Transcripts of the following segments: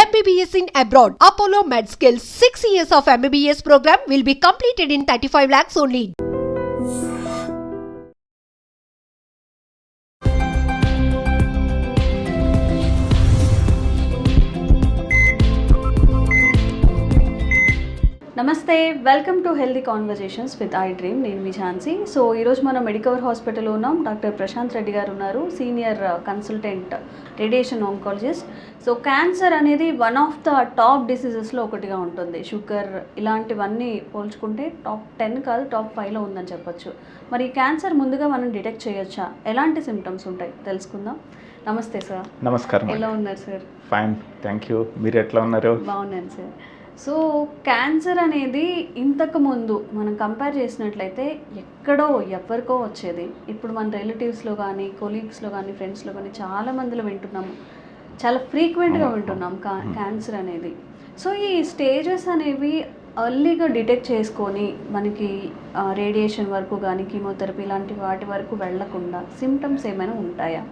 MBBS in abroad. Apollo MedSkill 6 years of MBBS program will be completed in 35 lakhs only. నమస్తే, welcome to healthy conversations with I dream. నేను మీ Jhansi. So ఈరోజు మనం Medicover హాస్పిటల్లో ఉన్నాం. Doctor Prashanth Reddy గారు ఉన్నారు, senior consultant radiation oncologist. So cancer అనేది one of the top డిసీజెస్లో ఒకటిగా ఉంటుంది. షుగర్ ఇలాంటివన్నీ పోల్చుకుంటే టాప్ 10 కాదు, టాప్ 5లో ఉందని చెప్పొచ్చు. మరి క్యాన్సర్ ముందుగా మనం డిటెక్ట్ చేయొచ్చా? ఎలాంటి సిమ్టమ్స్ ఉంటాయి తెలుసుకుందాం. నమస్తే సార్. నమస్కారం. ఎలా ఉన్నారు సార్? Fine, thank you. మీరు ఎట్లా ఉన్నారు? బాగున్నాను సార్. సో క్యాన్సర్ అనేది ఇంతకుముందు మనం కంపేర్ చేసినట్లయితే ఎక్కడో ఎవరికో వచ్చేది. ఇప్పుడు మన రిలేటివ్స్లో కానీ, కొలీగ్స్లో కానీ, ఫ్రెండ్స్లో కానీ చాలా మందిలో వింటున్నాము, చాలా ఫ్రీక్వెంట్గా వింటున్నాం క్యాన్సర్ అనేది. సో ఈ స్టేజెస్ అనేవి ఎర్లీగా డిటెక్ట్ చేసుకొని మనకి రేడియేషన్ వరకు కానీ, కీమోథెరపీ ఇలాంటి వాటి వరకు వెళ్లకుండా సిమ్టమ్స్ ఏమైనా ఉంటాయా?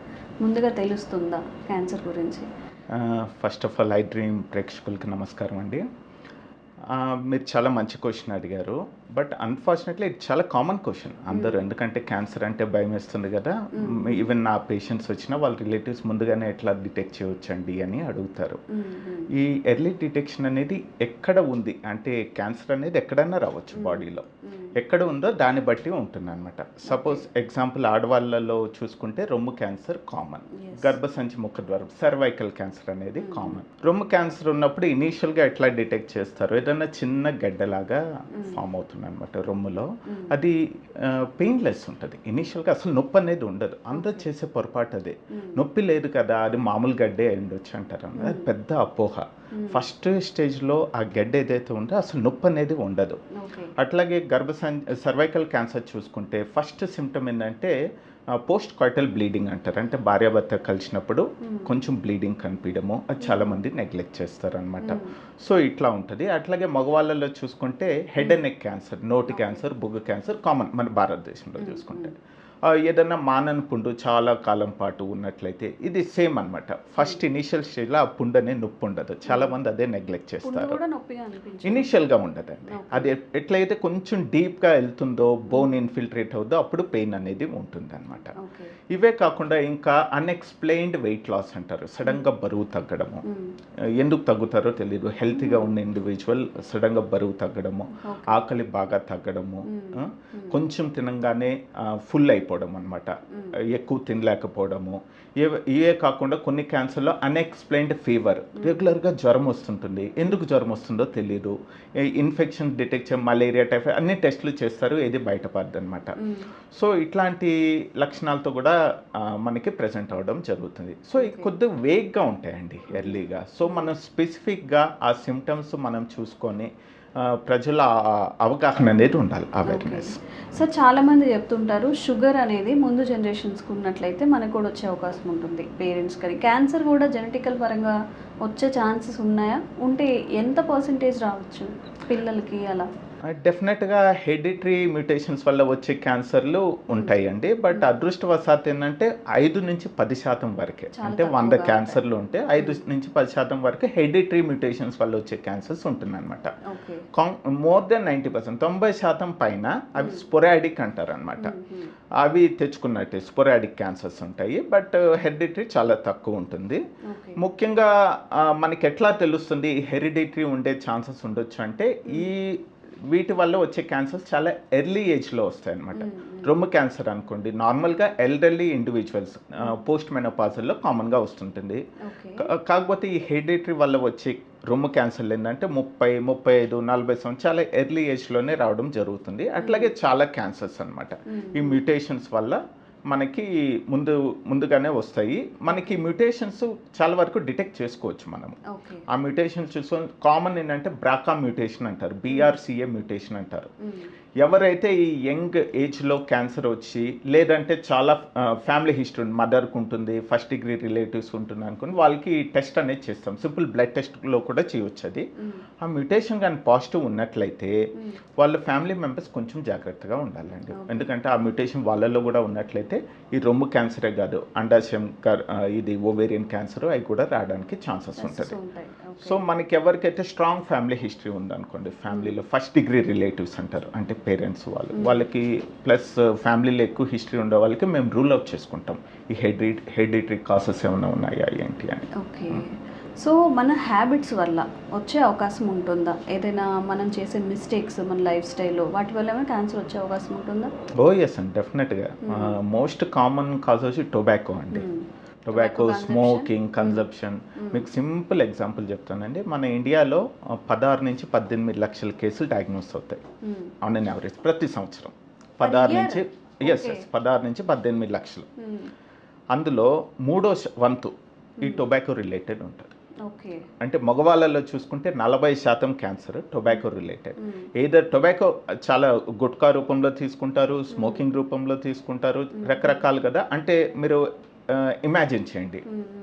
ముందుగా తెలుస్తుందా క్యాన్సర్ గురించి? First of all I dream ప్రేక్షకులకి నమస్కారం అండి. మీరు చాలా మంచి క్వశ్చన్ అడిగారు. బట్ అన్ఫార్చునేట్లీ ఇది చాలా కామన్ క్వశ్చన్ అందరూ, ఎందుకంటే క్యాన్సర్ అంటే భయం వేస్తుంది కదా. ఈవెన్ నా పేషెంట్స్ వచ్చినా వాళ్ళ రిలేటివ్స్ ముందుగానే ఎట్లా డిటెక్ట్ చేయవచ్చండి అని అడుగుతారు. ఈ ఎర్లీ డిటెక్షన్ అనేది ఎక్కడ ఉంది అంటే క్యాన్సర్ అనేది ఎక్కడన్నా రావచ్చు బాడీలో, ఎక్కడ ఉందో దాన్ని బట్టి ఉంటుంది అనమాట. సపోజ్ ఎగ్జాంపుల్ ఆడవాళ్ళలో చూసుకుంటే రొమ్ము క్యాన్సర్ కామన్, గర్భసంచి ముఖద్వారం సర్వైకల్ క్యాన్సర్ అనేది కామన్. రొమ్ము క్యాన్సర్ ఉన్నప్పుడు ఇనీషియల్గా ఎట్లా డిటెక్ట్ చేస్తారు? ఏదైనా చిన్న గడ్డలాగా ఫామ్ అవుతుంది అనమాట రొమ్ములో. అది పెయిన్లెస్ ఉంటుంది ఇనీషియల్గా, అసలు నొప్పి అనేది ఉండదు. అందరూ చేసే పొరపాటు అదే, నొప్పి లేదు కదా అది మామూలు గడ్డే ఉండొచ్చు అంటారు. అది పెద్ద అపోహ. ఫస్ట్ స్టేజ్లో ఆ గడ్డ ఏదైతే ఉందో అసలు నొప్పి అనేది ఉండదు. అట్లాగే సర్వైకల్ క్యాన్సర్ చూసుకుంటే ఫస్ట్ సిమ్టమ్ ఏంటంటే పోస్ట్ కాయిటల్ బ్లీడింగ్ అంటారు. అంటే భార్యాభర్త కలిసినప్పుడు కొంచెం బ్లీడింగ్ కనిపించడము, అది చాలామంది నెగ్లెక్ట్ చేస్తారనమాట. సో ఇట్లా ఉంటుంది. అట్లాగే మగవాళ్ళలో చూసుకుంటే హెడ్ అండ్ నెక్ క్యాన్సర్, నోటి క్యాన్సర్, బుగ్గ క్యాన్సర్ కామన్ మన భారతదేశంలో చూసుకుంటే. ఏదన్నా మానని పుండు చాలా కాలం పాటు ఉన్నట్లయితే ఇది సేమ్ అనమాట. ఫస్ట్ ఇనీషియల్ స్టేజ్లో ఆ పుండు అనే నొప్పి ఉండదు, చాలామంది అదే నెగ్లెక్ట్ చేస్తారు. ఇనీషియల్గా ఉండదండి. అది ఎట్లయితే కొంచెం డీప్గా వెళ్తుందో, బోన్ ఇన్ఫిల్ట్రేట్ అవుతుందో అప్పుడు పెయిన్ అనేది ఉంటుంది అనమాట. ఇవే కాకుండా ఇంకా అన్ఎక్స్ప్లెయిన్డ్ వెయిట్ లాస్ అంటారు. సడన్గా బరువు తగ్గడము, ఎందుకు తగ్గుతారో తెలియదు. హెల్తీగా ఉన్న ఇండివిజువల్ సడన్గా బరువు తగ్గడము, ఆకలి బాగా తగ్గడము, కొంచెం తినంగానే ఫుల్ అయిపోవడం అనమాట, ఎక్కువ తినలేకపోవడము. ఇవే కాకుండా కొన్ని క్యాన్సర్లో అన్ఎక్స్ప్లెయిన్డ్ ఫీవర్, రెగ్యులర్గా జ్వరం వస్తుంటుంది. ఎందుకు జ్వరం వస్తుందో తెలియదు. ఇన్ఫెక్షన్ డిటెక్ట్ చేయ మలేరియా, టైఫాయిడ్ అన్ని టెస్టులు చేస్తారు, ఏది బయటపడదు అనమాట. సో ఇట్లాంటి లక్షణాలతో కూడా మనకి ప్రజెంట్ అవ్వడం జరుగుతుంది. సో కొద్దిగా వేగ్గా ఉంటాయండి ఎర్లీగా. సో మనం స్పెసిఫిక్గా ఆ సిమ్టమ్స్ మనం చూసుకొని ప్రజల అవగాహన అనేది ఉండాలి, అవేర్నెస్. సో చాలామంది చెప్తుంటారు షుగర్ అనేది ముందు జనరేషన్స్కి ఉన్నట్లయితే మనకు కూడా వచ్చే అవకాశం ఉంటుంది పేరెంట్స్ కానీ. క్యాన్సర్ కూడా జెనెటికల్ పరంగా వచ్చే ఛాన్సెస్ ఉన్నాయా? ఉంటే ఎంత పర్సెంటేజ్ రావచ్చు పిల్లలకి అలా? డెఫినెట్గా హెరిడిటరీ మ్యూటేషన్స్ వల్ల వచ్చే క్యాన్సర్లు ఉంటాయండి. బట్ అదృష్టవశాత్తు ఏంటంటే 5-10% వరకే, అంటే 100 క్యాన్సర్లు ఉంటే 5-10% వరకు హెరిడిటరీ మ్యూటేషన్స్ వల్ల వచ్చే క్యాన్సర్స్ ఉంటుందన్నమాట. మోర్ దెన్ 90%, 90% పైన అవి స్పొరాడిక్ అంటారు అనమాట. అవి తెచ్చుకున్నట్టే స్పొరాడిక్ క్యాన్సర్స్ ఉంటాయి. బట్ హెరిడిటరీ చాలా తక్కువ ఉంటుంది. ముఖ్యంగా మనకి ఎట్లా తెలుస్తుంది హెరిడిటరీ ఉండే ఛాన్సెస్ ఉండొచ్చు అంటే వీటి వల్ల వచ్చే క్యాన్సర్స్ చాలా ఎర్లీ ఏజ్లో వస్తాయి అన్నమాట. రొమ్ము క్యాన్సర్ అనుకోండి, నార్మల్గా ఎల్డర్లీ ఇండివిజువల్స్ పోస్ట్ మెనోపాజల్లో కామన్గా వస్తుంటుంది. కాకపోతే ఈ హెరిడిటరీ వల్ల వచ్చే రొమ్ము క్యాన్సర్లు ఏంటంటే 30, 35, 40 సంవత్సరాలు చాలా ఎర్లీ ఏజ్లోనే రావడం జరుగుతుంది. అట్లాగే చాలా క్యాన్సర్స్ అనమాట ఈ మ్యూటేషన్స్ వల్ల మనకి ముందుగానే వస్తాయి. మనకి మ్యూటేషన్స్ చాలా వరకు డిటెక్ట్ చేసుకోవచ్చు మనము. ఆ మ్యూటేషన్స్ చూసుకొని కామన్ ఏంటంటే బ్రాకా మ్యూటేషన్ అంటారు, BRCA మ్యూటేషన్ అంటారు. ఎవరైతే ఈ యంగ్ ఏజ్లో క్యాన్సర్ వచ్చి లేదంటే చాలా ఫ్యామిలీ హిస్టరీ మదర్కి ఉంటుంది, ఫస్ట్ డిగ్రీ రిలేటివ్స్ ఉంటుంది అనుకుని వాళ్ళకి టెస్ట్ అనేది చేస్తాం. సింపుల్ బ్లడ్ టెస్ట్లో కూడా చేయవచ్చు. అది ఆ మ్యూటేషన్ కానీ పాజిటివ్ ఉన్నట్లయితే వాళ్ళ ఫ్యామిలీ మెంబర్స్ కొంచెం జాగ్రత్తగా ఉండాలండి. ఎందుకంటే ఆ మ్యూటేషన్ వాళ్ళల్లో కూడా ఉన్నట్లయితే ఈ రొమ్ము క్యాన్సరే కాదు, అండాశయం ఇది ఓవేరియన్ క్యాన్సర్ అవి కూడా రావడానికి ఛాన్సెస్ ఉంటుంది. సో మనకి ఎవరికైతే స్ట్రాంగ్ ఫ్యామిలీ హిస్టరీ ఉందనుకోండి, ఫ్యామిలీలో ఫస్ట్ డిగ్రీ రిలేటివ్స్ అంటారు, అంటే పేరెంట్స్ వాళ్ళకి ప్లస్ ఫ్యామిలీలో ఎక్కువ హిస్టరీ ఉండే వాళ్ళకి మేము రూల్ అవుట్ చేసుకుంటాం ఈ హెరిడిటరీ కాసెస్ ఏమైనా ఉన్నాయా ఏంటి అని. ఓకే. సో మన హ్యాబిట్స్ వల్ల వచ్చే అవకాశం ఉంటుందా? ఏదైనా మనం చేసే మిస్టేక్స్ మన లైఫ్ స్టైల్లో వాటి వల్ల ఏమైనా క్యాన్సర్ వచ్చే అవకాశం ఉంటుందా? ఓ ఎస్ అండి, డెఫినెట్గా. మోస్ట్ కామన్ కాజ్ వచ్చి టొబాకో అండి. Tobacco, smoking, consumption. మీకు సింపుల్ ఎగ్జాంపుల్ చెప్తానండి. మన ఇండియాలో 16 నుంచి 18 లక్షల కేసులు డయాగ్నోస్ అవుతాయి ఆన్ అన్ యావరేజ్ ప్రతి సంవత్సరం. 16 నుంచి 18 లక్షలు. అందులో 3వ వంతు ఈ టొబాకో రిలేటెడ్ ఉంటుంది. అంటే మగవాళ్ళలో చూసుకుంటే 40% cancer tobacco related. Either tobacco చాలా గుట్కా రూపంలో తీసుకుంటారు, స్మోకింగ్ రూపంలో తీసుకుంటారు, రకరకాలు కదా. అంటే మీరు ఇమాజిన్ చేయండి,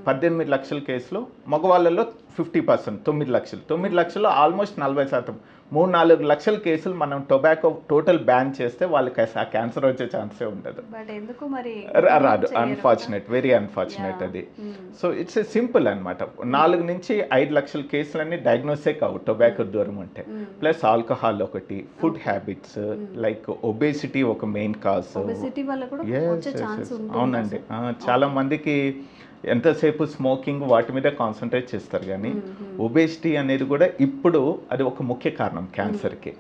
18 లక్షల కేసులో మగవాళ్ళలో 50%, 9 లక్షలు ఆల్మోస్ట్ 40%, 3-4 లక్షల కేసులు మనం టొబాకో టోటల్ బ్యాన్ చేస్తే వాళ్ళకి ఆ క్యాన్సర్ వచ్చే ఛాన్సే ఉండదు. రాదు, అన్ఫార్చునేట్, వెరీ అన్ఫార్చునేట్ అది. సో ఇట్స్ ఏ సింపుల్ అనమాట. 4 నుంచి 5 లక్షల కేసులన్నీ డయాగ్నోసే కావు టొబాకో దూరం ఉంటే. ప్లస్ ఆల్కహాల్ ఒకటి, ఫుడ్ హ్యాబిట్స్ లైక్ ఒబేసిటీ ఒక మెయిన్ కాజ్. అవునండి, చాలా మందికి ఎంతసేపు స్మోకింగ్ వాటి మీద కాన్సన్ట్రేట్ చేస్తారు, కానీ ఒబేసిటీ అనేది కూడా ఇప్పుడు అది ఒక ముఖ్య కారణం క్యాన్సర్కి.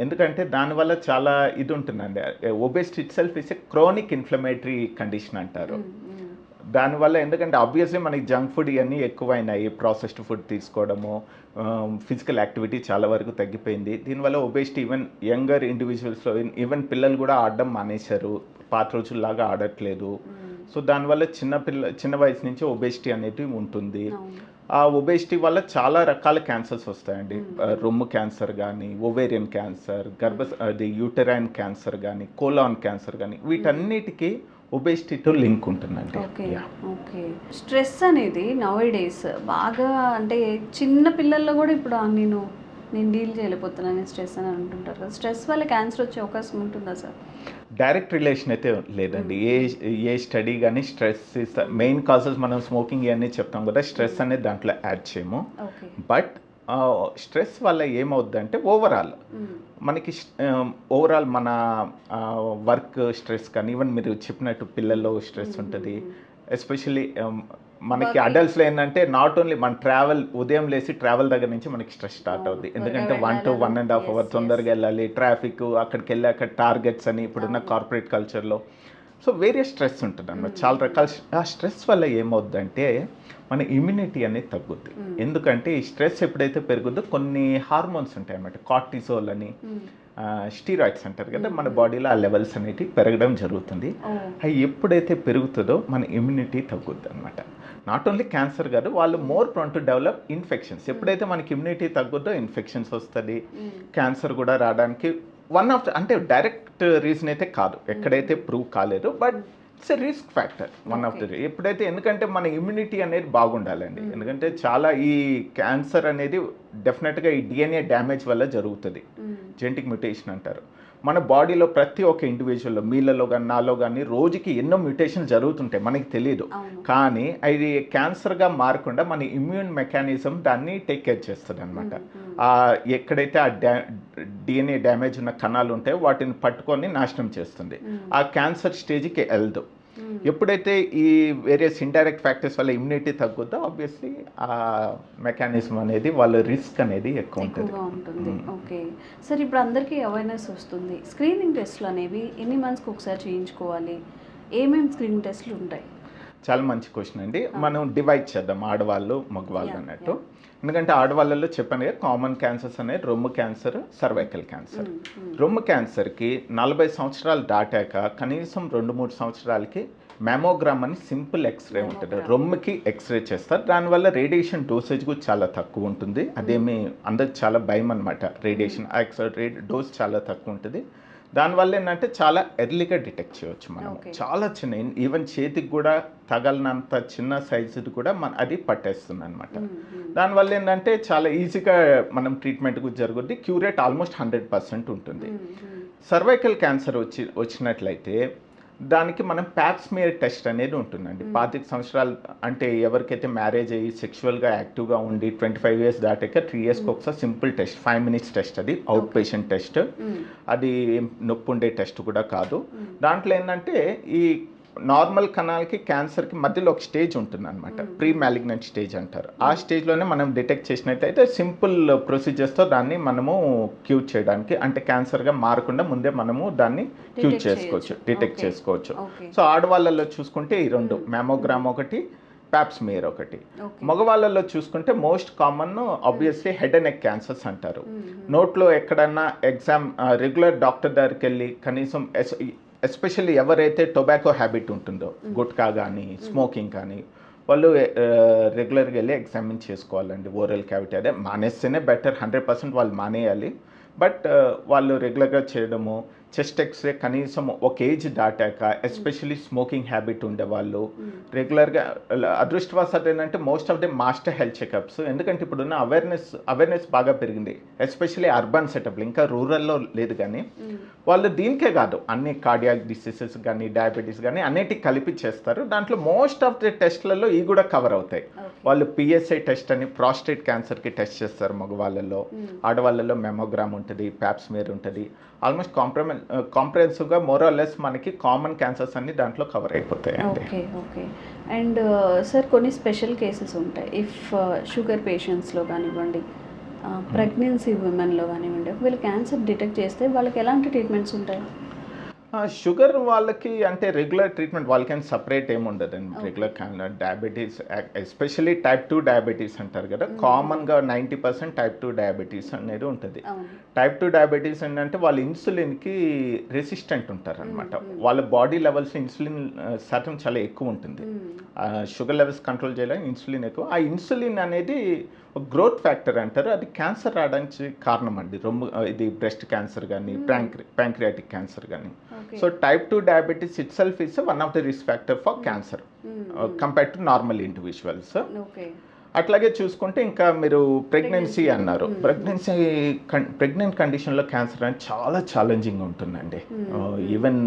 ఎందుకంటే దానివల్ల చాలా ఇది ఉంటుందండి. Obesity itself is A chronic inflammatory condition అంటారు. దానివల్ల ఎందుకంటే ఆబ్వియస్లీ మనకి జంక్ ఫుడ్ ఇవన్నీ ఎక్కువైనాయి, ప్రాసెస్డ్ ఫుడ్ తీసుకోవడము, ఫిజికల్ యాక్టివిటీ చాలా వరకు తగ్గిపోయింది. దీనివల్ల ఒబేసిటీ ఈవెన్ యంగర్ ఇండివిజువల్స్లో ఈవెన్ పిల్లలు కూడా ఆడడం మానేశారు, పాత రోజుల్లాగా ఆడట్లేదు. సో దానివల్ల చిన్న వయసు నుంచి ఒబేసిటీ అనేది ఉంటుంది. ఆ ఒబేసిటీ వల్ల చాలా రకాల క్యాన్సర్స్ వస్తాయండి. రొమ్ము క్యాన్సర్ కానీ, ఓవేరియన్ క్యాన్సర్, అది యూటరైన్ క్యాన్సర్ కానీ, కోలాన్ క్యాన్సర్ కానీ, వీటన్నిటికీ ఒబేసిటీతో లింక్ ఉంటుందండి. ఓకే. స్ట్రెస్ అనేది నౌడేస్ బాగా, అంటే చిన్న పిల్లల్లో కూడా ఇప్పుడు నేను డీల్ చేయలేకపోతున్నాను స్ట్రెస్ అని అంటుంటారు కదా. స్ట్రెస్ వల్ల క్యాన్సర్ వచ్చే అవకాశం ఉంటుందా సార్? డైరెక్ట్ రిలేషన్ అయితే లేదండి. ఏ స్టడీ కానీ స్ట్రెస్ మెయిన్ కాజెస్ మనం స్మోకింగ్ ఇవన్నీ చెప్తాం కదా, స్ట్రెస్ అనేది దాంట్లో యాడ్ చేయము. బట్ స్ట్రెస్ వల్ల ఏమవుద్దంటే మనకి ఓవరాల్ మన వర్క్ స్ట్రెస్ కానీ, ఈవెన్ మీరు చెప్పినట్టు పిల్లల్లో స్ట్రెస్ ఉంటుంది. ఎస్పెషల్లీ మనకి అడల్ట్స్లో ఏంటంటే నాట్ ఓన్లీ మన ట్రావెల్, ఉదయం లేసి ట్రావెల్ దగ్గర నుంచి మనకి స్ట్రెస్ స్టార్ట్ అవుద్ది. ఎందుకంటే 1 to 1.5 hours తొందరగా వెళ్ళాలి, ట్రాఫిక్, అక్కడికి వెళ్ళి అక్కడ టార్గెట్స్ అని ఇప్పుడున్న కార్పొరేట్ కల్చర్లో. సో వేరియస్ స్ట్రెస్ ఉంటుంది అన్నమాట, చాలా రకాల. ఆ స్ట్రెస్ వల్ల ఏమవుద్దంటే మన ఇమ్యూనిటీ అనేది తగ్గుద్ది. ఎందుకంటే ఈ స్ట్రెస్ ఎప్పుడైతే పెరుగుద్దో కొన్ని హార్మోన్స్ ఉంటాయి అన్నమాట, కార్టిసోల్ అని, స్టీరాయిడ్స్ అంటారు కదా, మన బాడీలో ఆ లెవెల్స్ అనేవి పెరగడం జరుగుతుంది. అవి ఎప్పుడైతే పెరుగుతుందో మన ఇమ్యూనిటీ తగ్గుద్ది అనమాట. నాట్ ఓన్లీ క్యాన్సర్ కాదు, వాళ్ళు more prone to develop infections. ఎప్పుడైతే మనకి ఇమ్యూనిటీ తగ్గుద్దో ఇన్ఫెక్షన్స్ వస్తుంది, క్యాన్సర్ కూడా రావడానికి అంటే డైరెక్ట్ రీజన్ అయితే కాదు, ఎక్కడైతే ప్రూవ్ కాలేదు, but it's a risk factor, one of the. ఎప్పుడైతే, ఎందుకంటే మన ఇమ్యూనిటీ అనేది బాగుండాలండి. ఎందుకంటే చాలా ఈ క్యాన్సర్ అనేది డెఫినెట్గా ఈ డిఎన్ఏ డ్యామేజ్ వల్ల జరుగుతుంది, జెనెటిక్ మ్యూటేషన్ అంటారు. మన బాడీలో ప్రతి ఒక్క ఇండివిజువల్లో, మీలలో కానీ నాలో కానీ రోజుకి ఎన్నో మ్యూటేషన్ జరుగుతుంటాయి, మనకి తెలియదు. కానీ అది క్యాన్సర్గా మారకుండా మన ఇమ్యూన్ మెకానిజం దాన్ని టేక్ కేర్ చేస్తుంది అనమాట. ఎక్కడైతే ఆ డిఎన్ఏ డ్యామేజ్ ఉన్న కణాలు ఉంటాయో వాటిని పట్టుకొని నాశనం చేస్తుంది, ఆ క్యాన్సర్ స్టేజ్కి వెళ్దు. ఎప్పుడైతే ఈ వేరియస్ ఇండైరెక్ట్ ఫ్యాక్టర్స్ వల్ల ఇమ్యూనిటీ తగ్గుద్దో ఆబ్వియస్లీ ఆ మెకానిజం అనేది వాళ్ళ రిస్క్ అనేది ఎక్కువ ఉంటుంది. ఓకే సార్, ఇప్పుడు అందరికీ అవేర్నెస్ వస్తుంది. స్క్రీనింగ్ టెస్ట్లు అనేవి ఎన్ని మంత్స్కి ఒకసారి చేయించుకోవాలి? ఏమేమి స్క్రీనింగ్ టెస్ట్లు ఉంటాయి? చాలా మంచి క్వశ్చన్ అండి. మనం డివైడ్ చేద్దాం ఆడవాళ్ళు మగవాళ్ళు అన్నట్టు. ఎందుకంటే ఆడవాళ్ళలో చెప్పాను కదా, కామన్ క్యాన్సర్స్ అనేది రొమ్ము క్యాన్సర్, సర్వైకల్ క్యాన్సర్. రొమ్ము క్యాన్సర్కి 40 సంవత్సరాలు దాటాక కనీసం 2-3 సంవత్సరాలకి మ్యామోగ్రామ్ అని సింపుల్ ఎక్స్రే ఉంటుంది, రొమ్ముకి ఎక్స్రే చేస్తారు. దానివల్ల రేడియేషన్ డోసేజ్ కూడా చాలా తక్కువ ఉంటుంది. అదేమి అందరికి చాలా భయం అనమాట, రేడియేషన్ ఎక్స్రే డోస్ చాలా తక్కువ ఉంటుంది. దానివల్ల ఏంటంటే చాలా ఎర్లీగా డిటెక్ట్ చేయవచ్చు మనం. చాలా చిన్న, ఈవెన్ చేతికి కూడా తగలనంత చిన్న సైజుది కూడా అది పట్టేస్తుంది అనమాట. దానివల్ల ఏంటంటే చాలా ఈజీగా మనం ట్రీట్మెంట్ కూడా జరుగుద్ది. క్యూర్ రేట్ ఆల్మోస్ట్ 100% ఉంటుంది. సర్వైకల్ క్యాన్సర్ వచ్చినట్లయితే దానికి మనం ప్యాప్స్మియర్ టెస్ట్ అనేది ఉంటుందండి. 25 సంవత్సరాలు అంటే ఎవరికైతే మ్యారేజ్ అయ్యి సెక్షువల్గా యాక్టివ్గా ఉండి 25 years దాటాక 3 yearsకి ఒకసారి సింపుల్ టెస్ట్, 5 minutes టెస్ట్, అది అవుట్ పేషెంట్ టెస్ట్. అది నొప్పి ఉండే టెస్ట్ కూడా కాదు. దాంట్లో ఏంటంటే ఈ నార్మల్ కణాలకి క్యాన్సర్కి మధ్యలో ఒక స్టేజ్ ఉంటుంది అనమాట, ప్రీ మ్యాలిగ్నెంట్ స్టేజ్ అంటారు. ఆ స్టేజ్లోనే మనం డిటెక్ట్ చేసినట్లయితే సింపుల్ ప్రొసీజర్స్తో దాన్ని మనము క్యూర్ చేయడానికి, అంటే క్యాన్సర్గా మారకుండా ముందే మనము దాన్ని క్యూర్ చేసుకోవచ్చు, డిటెక్ట్ చేసుకోవచ్చు. సో ఆడవాళ్ళలో చూసుకుంటే ఈ రెండు, మ్యామోగ్రామ్ ఒకటి, ప్యాప్స్మియర్ ఒకటి. మగవాళ్ళలో చూసుకుంటే most common obviously head and neck cancers అంటారు. నోట్లో ఎక్కడన్నా రెగ్యులర్ డాక్టర్ దగ్గరికి వెళ్ళి కనీసం ఎస్పెషల్లీ ఎవరైతే టొబాకో హ్యాబిట్ ఉంటుందో, గుట్కా కానీ స్మోకింగ్ కానీ, వాళ్ళు రెగ్యులర్గా వెళ్ళి ఎగ్జామిన్ చేసుకోవాలండి. ఓరల్ క్యావిటీ అదే మానేస్తేనే బెటర్, 100% వాళ్ళు మానేయాలి. బట్ వాళ్ళు రెగ్యులర్గా చేయడము, చెస్ట్ ఎక్స్రే కనీసం ఒక ఏజ్ దాటాక, ఎస్పెషల్లీ స్మోకింగ్ హ్యాబిట్ ఉండేవాళ్ళు రెగ్యులర్గా. అదృష్టవశాత్తు ఏంటంటే most of the master health checkups, ఎందుకంటే ఇప్పుడున్న అవేర్నెస్ బాగా పెరిగింది, ఎస్పెషల్లీ అర్బన్ సెటప్లు, ఇంకా రూరల్లో లేదు. కానీ వాళ్ళు దీనికే కాదు, అన్ని కార్డియాక్ డిసీజెస్ కానీ డయాబెటీస్ కానీ అన్నిటికి కలిపి చేస్తారు. దాంట్లో మోస్ట్ ఆఫ్ ది టెస్ట్లలో ఇవి కూడా కవర్ అవుతాయి. వాళ్ళు పిఎస్ఐ టెస్ట్ అని ప్రాస్టేట్ క్యాన్సర్కి టెస్ట్ చేస్తారు మగవాళ్ళలో, ఆడవాళ్ళలో మెమోగ్రామ్ ఉంటుంది, ప్యాప్స్మియర్ ఉంటుంది. ఆల్మోస్ట్ కాంప్రహెన్సివ్గా మోరల్లెస్ మనకి కామన్ క్యాన్సర్స్ అన్ని దాంట్లో కవర్ అయిపోతాయి. ఓకే. అండ్ సార్ కొన్ని స్పెషల్ కేసెస్ ఉంటాయి. ఇఫ్ షుగర్ పేషెంట్స్లో కానివ్వండి, ప్రెగ్నెన్సీ ఉమెన్లో కానివ్వండి, ఒకవేళ క్యాన్సర్ డిటెక్ట్ చేస్తే వాళ్ళకి ఎలాంటి ట్రీట్మెంట్స్ ఉంటాయి? షుగర్ వాళ్ళకి అంటే రెగ్యులర్ ట్రీట్మెంట్ వాళ్ళకైనా సపరేట్ ఏమి ఉండదండి. Regular diabetes, especially type 2 diabetes అంటారు కదా, కామన్గా 90% టైప్ 2 డయాబెటీస్ అనేది ఉంటుంది. టైప్ 2 డయాబెటీస్ ఏంటంటే వాళ్ళు ఇన్సులిన్కి రెసిస్టెంట్ ఉంటారు అనమాట. వాళ్ళ బాడీ లెవెల్స్ ఇన్సులిన్ శాతం చాలా ఎక్కువ ఉంటుంది. షుగర్ లెవెల్స్ కంట్రోల్ చేయడానికి ఇన్సులిన్ ఎక్కువ. ఆ ఇన్సులిన్ అనేది గ్రోత్ ఫ్యాక్టర్ అంటారు, అది క్యాన్సర్ రావడానికి కారణం అండి. ఇది బ్రెస్ట్ క్యాన్సర్ కానీ ప్యాంక్రియాటిక్ క్యాన్సర్ కానీ. So type 2 diabetes it self is one of the risk factor for cancer compared to normal individuals. అట్లాగే చూసుకుంటే ఇంకా మీరు ప్రెగ్నెన్సీ అన్నారు. ప్రెగ్నెంట్ కండిషన్లో క్యాన్సర్ అనేది చాలా ఛాలెంజింగ్ ఉంటుందండి. ఈవెన్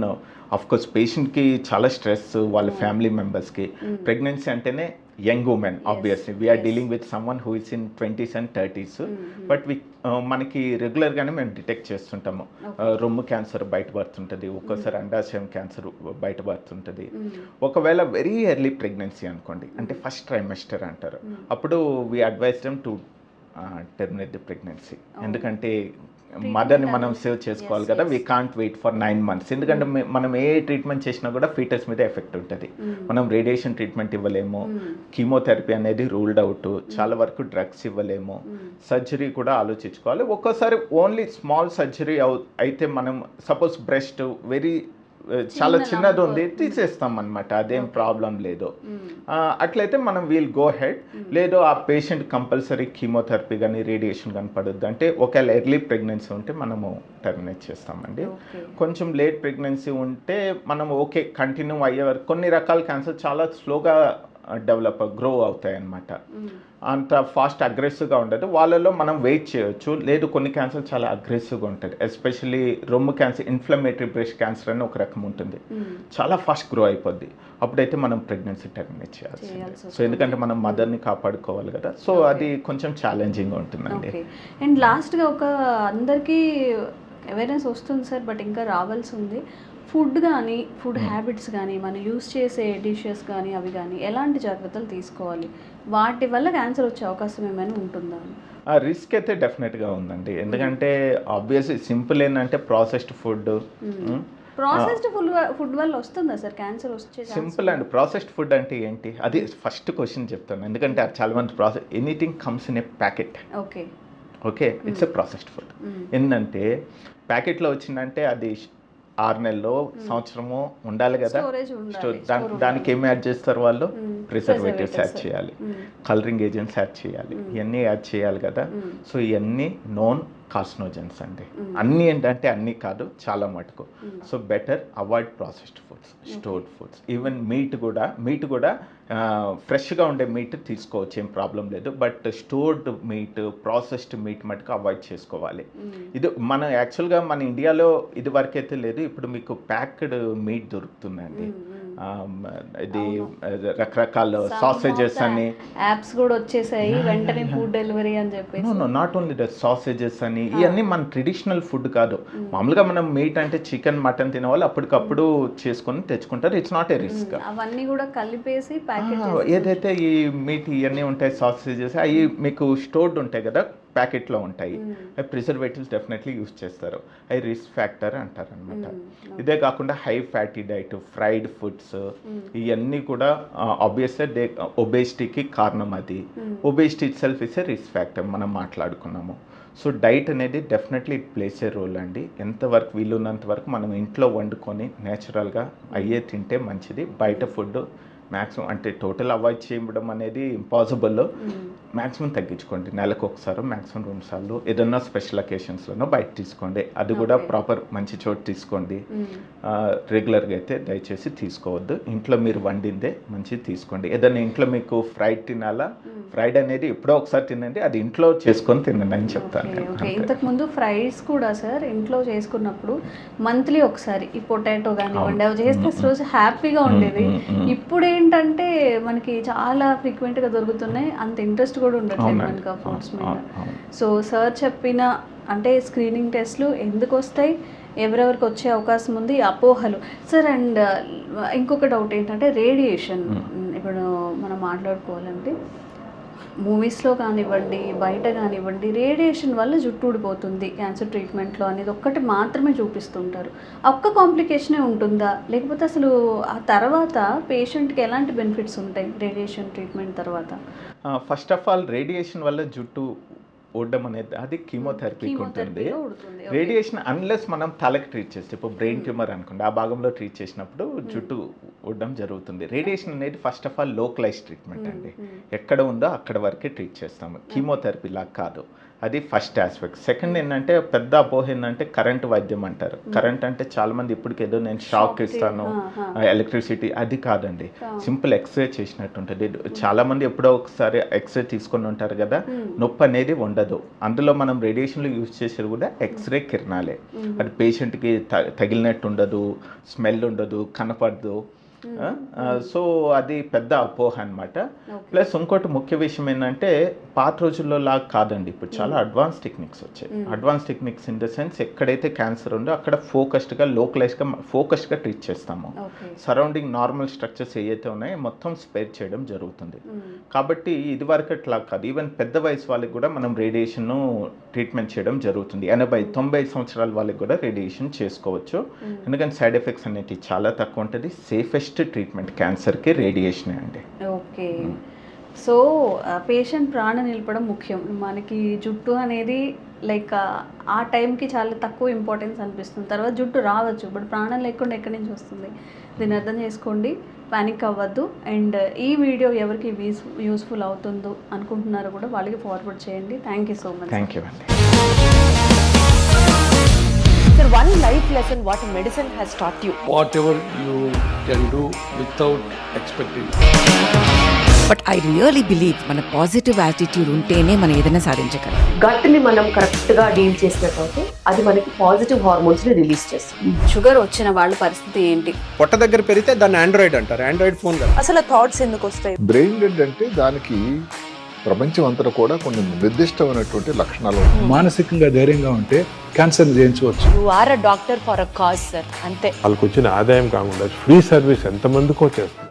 ఆఫ్ కోర్స్ పేషెంట్కి చాలా స్ట్రెస్, వాళ్ళ ఫ్యామిలీ మెంబర్స్కి. ప్రెగ్నెన్సీ అంటేనే young women, obviously we are dealing with someone who is in 20s and 30s. But మనకి రెగ్యులర్గానే మేము డిటెక్ట్ చేస్తుంటాము. రొమ్ము క్యాన్సర్ బయటపడుతుంటుంది, ఒక్కోసారి అండాశయం క్యాన్సర్ బయటపడుతుంటుంది. ఒకవేళ వెరీ ఎర్లీ ప్రెగ్నెన్సీ అనుకోండి, అంటే ఫస్ట్ ట్రైమెస్టర్ అంటారు, అప్పుడు we advise them to terminate the pregnancy. ఎందుకంటే మదర్ని మనం సేవ్ చేసుకోవాలి కదా, we can't wait for 9 months. ఎందుకంటే మనం ఏ ట్రీట్మెంట్ చేసినా కూడా ఫీటస్ మీద ఎఫెక్ట్ ఉంటుంది. మనం రేడియేషన్ ట్రీట్మెంట్ ఇవ్వలేము, కీమోథెరపీ అనేది రూల్డ్ అవుట్, చాలా వరకు డ్రగ్స్ ఇవ్వలేము, సర్జరీ కూడా ఆలోచించుకోవాలి. ఒక్కోసారి ఓన్లీ స్మాల్ సర్జరీ అయితే మనం సపోజ్ బ్రెస్ట్ వెరీ చాలా చిన్నది ఉంది తీసేస్తాం అనమాట, అదేం ప్రాబ్లం లేదు. అట్లయితే మనం వీల్ గో హెడ్. లేదు ఆ పేషెంట్ కంపల్సరీ కీమోథెరపీ కానీ రేడియేషన్ కానీ పడుద్ది అంటే ఒకవేళ ఎర్లీ ప్రెగ్నెన్సీ ఉంటే మనము టర్మినేట్ చేస్తామండి. కొంచెం లేట్ ప్రెగ్నెన్సీ ఉంటే మనం ఓకే కంటిన్యూ అయ్యే వరకు. కొన్ని రకాల క్యాన్సర్ చాలా స్లోగా గ్రో అవుతాయి అన్నమాట, అంత ఫాస్ట్ అగ్రెసివ్గా ఉండదు. వాళ్ళలో మనం వెయిట్ చేయొచ్చు. లేదు కొన్ని క్యాన్సర్ చాలా అగ్రెసివ్గా ఉంటుంది, ఎస్పెషల్లీ రొమ్ము క్యాన్సర్, ఇన్ఫ్లమేటరీ బ్రెస్ట్ క్యాన్సర్ అని ఒక రకం ఉంటుంది, చాలా ఫాస్ట్ గ్రో అయిపోద్ది. అప్పుడైతే మనం ప్రెగ్నెన్సీ టర్మినేట్ చేయాల్సి. సో ఎందుకంటే మనం మదర్ని కాపాడుకోవాలి కదా, సో అది కొంచెం ఛాలెంజింగ్ ఉంటుందండి. అండ్ లాస్ట్గా ఒక అందరికీ అవేర్నెస్ వస్తుంది సార్, బట్ ఇంకా రావాల్సి ఉంది. ఫుడ్ కానీ ఫుడ్ హ్యాబిట్స్ కానీ మనం యూస్ చేసే డిషెస్ కానీ అవి కానీ ఎలాంటి జాగ్రత్తలు తీసుకోవాలి, వాటి వల్ల క్యాన్సర్ వచ్చే అవకాశం ఏమైనా ఉంటుందా? ఆ రిస్క్ అయితే డెఫినెట్గా ఉందండి. ఎందుకంటే ఆబ్వియస్లీ సింపుల్ ఏంటంటే ప్రాసెస్డ్ ఫుడ్. ప్రాసెస్డ్ ఫుడ్ వల్ల వస్తుందా సార్ క్యాన్సర్ వచ్చే? సింపుల్ అండ్ ప్రాసెస్డ్ ఫుడ్ అంటే ఏంటి, అది ఫస్ట్ క్వశ్చన్ చెప్తాను. ఎందుకంటే చాలా మంది anything comes in a packet. Okay it's a processed food. ఏంటంటే ప్యాకెట్లో వచ్చిందంటే అది 6 నెలలు సంవత్సరము ఉండాలి కదా. స్టోరేజ్ ఉండాలి. దానికి ఏమి యాడ్ చేస్తారు వాళ్ళు? Preservatives add preservatives. చేయాలి, కలరింగ్ ఏజెంట్స్ యాడ్ చేయాలి, ఇవన్నీ యాడ్ చేయాలి కదా. సో ఇవన్నీ నోన్ కార్సినోజన్స్ అండి. అన్నీ ఏంటంటే అన్నీ కాదు, చాలా మటుకు. So better avoid processed foods, stored foods. Even meet కూడా ఫ్రెష్గా ఉండే మీట్ తీసుకోవచ్చు, ఏం ప్రాబ్లం లేదు. But stored meet, processed meet మటుకు అవాయిడ్ చేసుకోవాలి. ఇది మన యాక్చువల్గా మన ఇండియాలో ఇది వరకైతే లేదు, ఇప్పుడు మీకు ప్యాక్డ్ మీట్ దొరుకుతుందండి. ఇది రకరకాల సాసేజెస్ అని యాప్స్ కూడా వచ్చేసాయి, వెంటనే ఫుడ్ డెలివరీ అని చెప్పేసి. నాట్ ఓన్లీ ద సాసేజెస్ అని, ఇవన్నీ మన ట్రెడిషనల్ ఫుడ్ కాదు. మామూలుగా మనం మీట్ అంటే చికెన్, మటన్ తినేవాళ్ళు అప్పటికప్పుడు చేసుకొని తెచ్చుకుంటారు. It's not a risk. అవన్నీ కూడా కలిపేసి ప్యాకెట్ ఏదైతే ఈ మీట్ ఇవన్నీ ఉంటాయి, సాసేజెస్, అవి మీకు స్టోర్డ్ ఉంటాయి కదా, ప్యాకెట్లో ఉంటాయి. అవి ప్రిజర్వేటివ్స్ డెఫినెట్లీ యూస్ చేస్తారు. అవి రిస్క్ ఫ్యాక్టర్ అంటారు అనమాట. ఇదే కాకుండా high fatty diet, fried foods, ఇవన్నీ కూడా ఆబ్వియస్లీ ఒబేసిటీకి కారణం. అది obesity itself is a risk factor, మనం మాట్లాడుకున్నాము. సో డైట్ అనేది definitely it plays a role అండి. ఎంతవరకు వీలున్నంత వరకు మనం ఇంట్లో వండుకొని నేచురల్గా అయ్యే తింటే మంచిది. బయట ఫుడ్ మ్యాక్సిమం అంటే టోటల్ అవాయిడ్ చేయడం అనేది ఇంపాసిబుల్. మ్యాక్సిమం తగ్గించుకోండి, నెలకు ఒకసారి మ్యాక్సిమం 2 సార్లు ఏదన్నా స్పెషల్ అకేషన్స్లోనో బయట తీసుకోండి. అది కూడా ప్రాపర్ మంచి చోటు తీసుకోండి. రెగ్యులర్గా అయితే దయచేసి తీసుకోవద్దు. ఇంట్లో మీరు వండిందే మంచిది తీసుకోండి. ఏదైనా ఇంట్లో మీకు ఫ్రైడ్ తినాలా, ఫ్రైడ్ అనేది ఎప్పుడో ఒకసారి తినండి, అది ఇంట్లో చేసుకొని తినండి అని చెప్తాను. ఇంతకుముందు ఫ్రైడ్స్ కూడా సార్ ఇంట్లో చేసుకున్నప్పుడు మంత్లీ ఒకసారి ఈ పొటాటో కానివ్వండి అవి చేస్తే రోజు హ్యాపీగా ఉండేది. ఇప్పుడు ఏంటంటే మనకి చాలా ఫ్రీక్వెంట్గా దొరుకుతున్నాయి, అంత ఇంట్రెస్ట్ కూడా ఉండట్లేదు మనకి ఆ ఫుడ్స్ మీద. సో సార్ చెప్పిన అంటే స్క్రీనింగ్ టెస్ట్లు ఎందుకు వస్తాయి, ఎవరెవరికి వచ్చే అవకాశం ఉంది, అపోహలు సార్. అండ్ ఇంకొక డౌట్ ఏంటంటే రేడియేషన్. ఇప్పుడు మనం మాట్లాడుకోవాలంటే మూవీస్లో కానివ్వండి, బయట కానివ్వండి, రేడియేషన్ వల్ల జుట్టు ఊడిపోతుంది క్యాన్సర్ ట్రీట్మెంట్లో అనేది ఒక్కటి మాత్రమే చూపిస్తుంటారు. ఒక్క కాంప్లికేషనే ఉంటుందా, లేకపోతే అసలు ఆ తర్వాత పేషెంట్కి ఎలాంటి బెనిఫిట్స్ ఉంటాయి రేడియేషన్ ట్రీట్మెంట్ తర్వాత? ఫస్ట్ ఆఫ్ ఆల్ రేడియేషన్ వల్ల జుట్టు ఊడడం అనేది అది కీమోథెరపీకి ఉంటుంది. రేడియేషన్ అన్లెస్ మనం తలకి ట్రీట్ చేస్తే, ఇప్పుడు బ్రెయిన్ ట్యూమర్ అనుకోండి, ఆ భాగంలో ట్రీట్ చేసినప్పుడు జుట్టు ఊడడం జరుగుతుంది. రేడియేషన్ అనేది first of all localise treatment అండి. ఎక్కడ ఉందో అక్కడ వరకే ట్రీట్ చేస్తాము, కీమోథెరపీ లాగా కాదు. అది ఫస్ట్ ఆస్పెక్ట్. సెకండ్ ఏంటంటే పెద్ద అపోహ ఏంటంటే కరెంట్ వైద్యం అంటారు. కరెంట్ అంటే చాలా మంది ఇప్పటికి ఏదో నేను షాక్ ఇస్తాను, ఎలక్ట్రిసిటీ, అది కాదండి. సింపుల్ ఎక్స్రే చేసినట్టు ఉంటుంది. చాలా మంది ఎప్పుడో ఒకసారి ఎక్స్రే తీసుకొని ఉంటారు కదా, నొప్పి అనేది ఉండదు. అందులో మనం రేడియేషన్లో యూజ్ చేసేది కూడా ఎక్స్రే కిరణాలే. అది పేషెంట్కి తగిలినట్టు ఉండదు, స్మెల్ ఉండదు, కనపడదు. సో అది పెద్ద అపోహ అనమాట. ప్లస్ ఇంకోటి ముఖ్య విషయం ఏంటంటే పాత రోజుల్లో లాగా కాదండి, ఇప్పుడు చాలా అడ్వాన్స్ టెక్నిక్స్ వచ్చాయి. Advance techniques in the sense ఎక్కడైతే క్యాన్సర్ ఉందో అక్కడ ఫోకస్డ్గా, లోకలైజ్గా, ఫోకస్డ్గా ట్రీట్ చేస్తాము. సరౌండింగ్ నార్మల్ స్ట్రక్చర్స్ ఏవైతే ఉన్నాయో మొత్తం స్పేర్ చేయడం జరుగుతుంది. కాబట్టి ఇది వరకు అట్లా కాదు, ఈవెన్ పెద్ద వయసు వాళ్ళకి కూడా మనం రేడియేషన్ ట్రీట్మెంట్ చేయడం జరుగుతుంది. 80-90 సంవత్సరాల వాళ్ళకి కూడా రేడియేషన్ చేసుకోవచ్చు. ఎందుకంటే సైడ్ ఎఫెక్ట్స్ అనేవి చాలా తక్కువ ఉంటుంది. సేఫెస్ట్ ట్రీట్మెంట్ క్యాన్సర్కి రేడియేషన్ అండి. ఓకే. సో పేషెంట్ ప్రాణం నిలపడం ముఖ్యం. మనకి జుట్టు అనేది లైక్ ఆ టైంకి చాలా తక్కువ ఇంపార్టెన్స్ అనిపిస్తుంది, తర్వాత జుట్టు రావచ్చు, బట్ ప్రాణం లేకుండా ఎక్కడి నుంచి వస్తుంది? దీన్ని అర్థం చేసుకోండి, పానిక్ అవ్వద్దు. అండ్ ఈ వీడియో ఎవరికి యూస్ఫుల్ అవుతుందో అనుకుంటున్నారో కూడా వాళ్ళకి ఫార్వర్డ్ చేయండి. Thank you so much. Thank you అండి. Sir, one life lesson what medicine has taught you. Whatever you can do without expecting. But I really believe మన పాజిటివ్ యాటిట్యూడ్ ఉంటేనే మనం ఏదైనా సాధించగలం. గట్ని మనం కరెక్ట్గా డీల్ చేసినట్లయితే అది మనకి పాజిటివ్ హార్మోన్స్ని రిలీజ్ చేస్తుంది. షుగర్ వచ్చిన వాళ్ళ పరిస్థితి ఏంటి? పొట్ట దగ్గర పెరిగితే దాన్ని ఆండ్రాయిడ్ అంటారు, ఆండ్రాయిడ్ ఫోన్ కదా. అసలు థాట్స్ ఎందుకు వస్తాయి? బ్రెయిన్ డెడ్ అంటే దానికి ప్రపంచం అంతా కూడా కొన్ని నిర్దిష్టమైనటువంటి లక్షణాలు ఉంటాయి. మానసికంగా ధైర్యంగా ఉంటే క్యాన్సర్ జయించవచ్చు. You are a doctor for a cause sir, అంతే. వాళ్ళకి వచ్చిన ఆదాయం కాకుండా ఫ్రీ సర్వీస్ ఎంతమందికో చేస్తుంది.